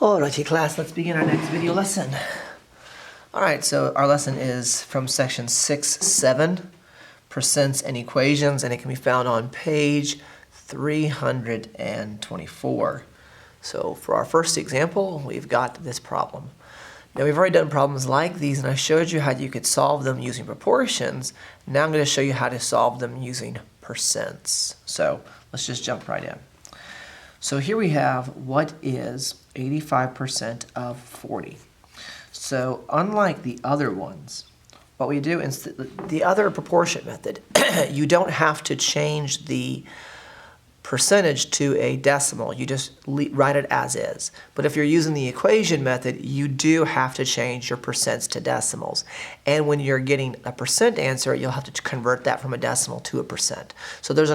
Alrighty class, let's begin our next video lesson. Alright, so our lesson is from section 6-7, percents and equations, and it can be found on page 324. So for our first example, we've got this problem. Now we've already done problems like these, and I showed you how you could solve them using proportions. Now I'm going to show you how to solve them using percents. So let's just jump right in. So here we have what is 85% of 40. So unlike the other ones, what we do is the other proportion method, you don't have to change the percentage to a decimal. You just write it as is. But if you're using the equation method, you do have to change your percents to decimals. And when you're getting a percent answer, you'll have to convert that from a decimal to a percent. So there's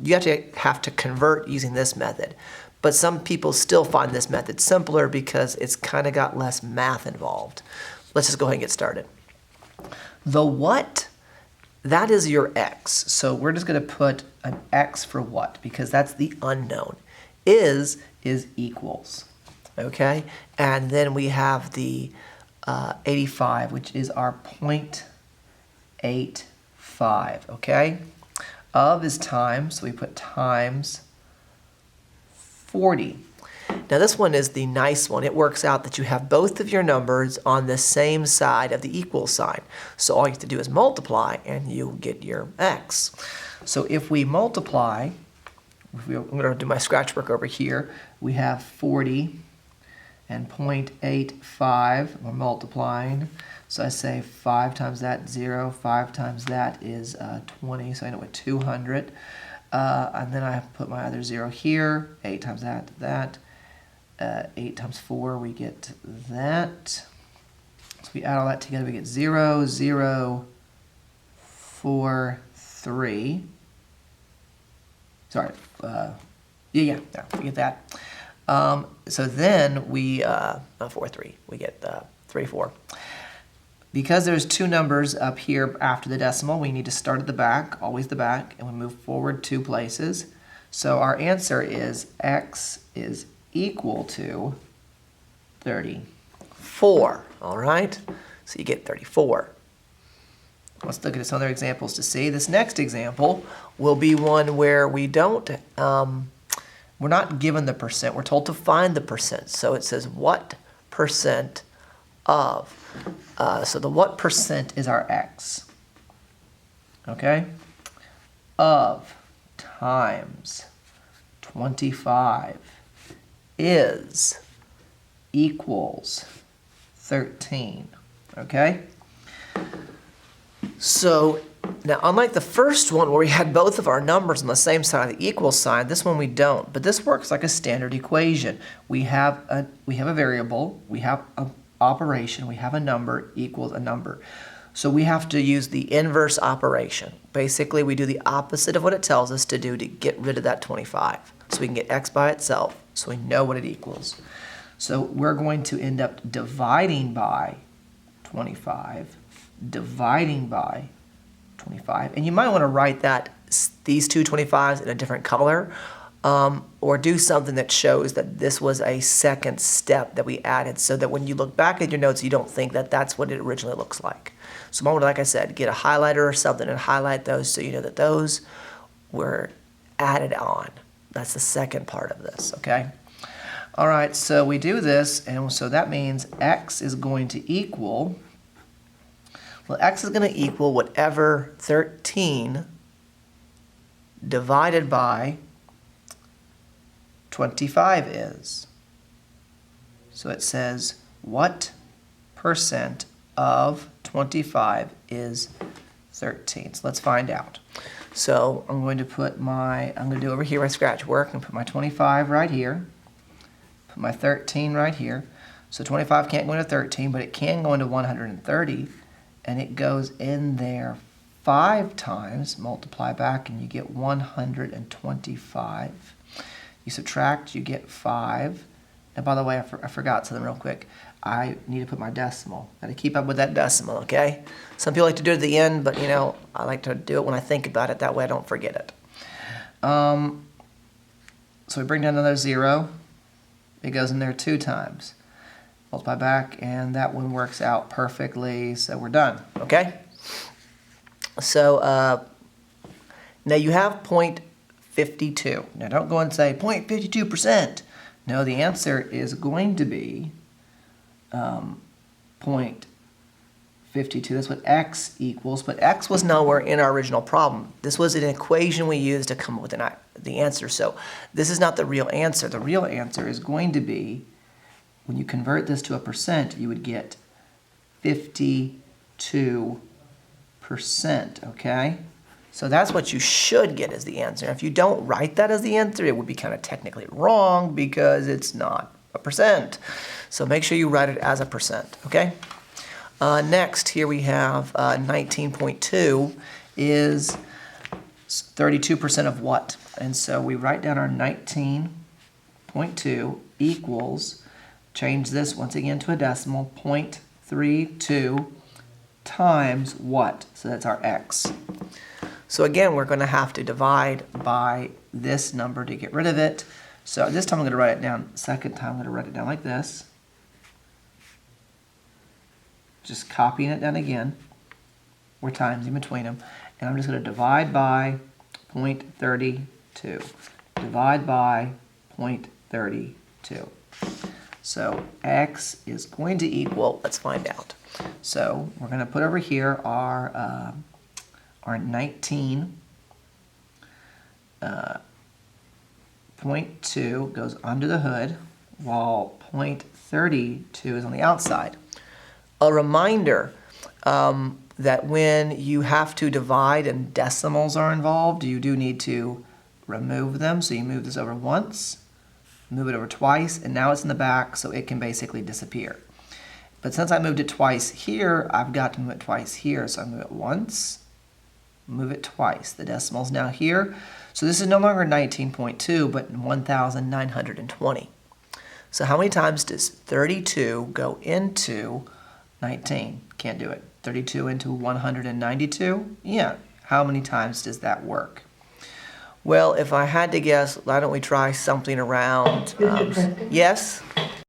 you have to convert using this method. But some people still find this method simpler because it's kind of got less math involved. Let's just go ahead and get started. The what? That is your x. So we're just going to put an x for what, because that's the unknown. Is equals. Okay? And then we have the 85, which is our 0.85. Okay? Of is times, so we put times 40. Now this one is the nice one. It works out that you have both of your numbers on the same side of the equal sign. So all you have to do is multiply and you get your x. So if we multiply, I'm going to do my scratch work over here. We have 40 and 0.85. We're multiplying. So I say 5 times that, 0. 5 times that is 20. So I know what 200. And then I have to put my other 0 here. 8 times that. 8 times 4, we get that. So we add all that together, we get 0, 0, 4, 3. Sorry, we get that. So then we, 4, 3, we get 3, 4. Because there's two numbers up here after the decimal, we need to start at the back, always the back, and we move forward 2 places. So our answer is x is equal to 34. All right? So you get 34. Let's look at some other examples to see. This next example will be one where we don't, we're not given the percent. We're told to find the percent. So it says what percent of. So the what percent is our x. Okay? Of times 25 is equals 13. Okay? So now, unlike the first one where we had both of our numbers on the same side of the equal sign, this one we don't. But this works like a standard equation. We have a variable, we have an operation, we have a number equals a number. So we have to use the inverse operation. Basically, we do the opposite of what it tells us to do to get rid of that 25. So we can get x by itself, so we know what it equals. So we're going to end up dividing by 25, dividing by 25. And you might want to write these two 25s in a different color, or do something that shows that this was a second step that we added, so that when you look back at your notes, you don't think that that's what it originally looks like. So you might want to, like I said, get a highlighter or something and highlight those so you know that those were added on. That's the second part of this, okay? All right, so we do this, and so that means x is going to equal, well, x is going to equal whatever 13 divided by 25 is. So it says, what percent of 25 is 13? So let's find out. So I'm going to do over here my scratch work and put my 25 right here, put my 13 right here. So 25 can't go into 13, but it can go into 130, and it goes in there 5 times, multiply back, and you get 125. You subtract, you get 5. And by the way, I forgot something real quick. I need to put my decimal. Got to keep up with that decimal, okay? Some people like to do it at the end, but, you know, I like to do it when I think about it. That way I don't forget it. So we bring down another 0. It goes in there 2 times. Multiply back, and that one works out perfectly, so we're done, okay? So now you have 0.52. Now don't go and say 0.52%. No, the answer is going to be 0.52. That's what x equals, but x was nowhere in our original problem. This was an equation we used to come up with the answer. So this is not the real answer. The real answer is going to be, when you convert this to a percent, you would get 52%, okay? So that's what you should get as the answer. If you don't write that as the answer, it would be kind of technically wrong because it's not a percent. So make sure you write it as a percent, okay? Next, here we have 19.2 is 32% of what? And so we write down our 19.2 equals, change this once again to a decimal, 0.32 times what? So that's our x. So again, we're going to have to divide by this number to get rid of it. So this time I'm going to write it down. Second time I'm going to write it down like this. Just copying it down again. We're times in between them. And I'm just going to divide by 0.32. Divide by 0.32. So x is going to equal, let's find out. So we're going to put over here our 19.2 goes under the hood, while 0.32 is on the outside. A reminder that when you have to divide and decimals are involved, you do need to remove them. So you move this over once, move it over twice, and now it's in the back, so it can basically disappear. But since I moved it twice here, I've got to move it twice here. So I move it once, move it twice. The decimal's now here. So this is no longer 19.2, but 1,920. So how many times does 32 go into 19? Can't do it. 32 into 192? Yeah. How many times does that work? Well, if I had to guess, why don't we try something around... yes?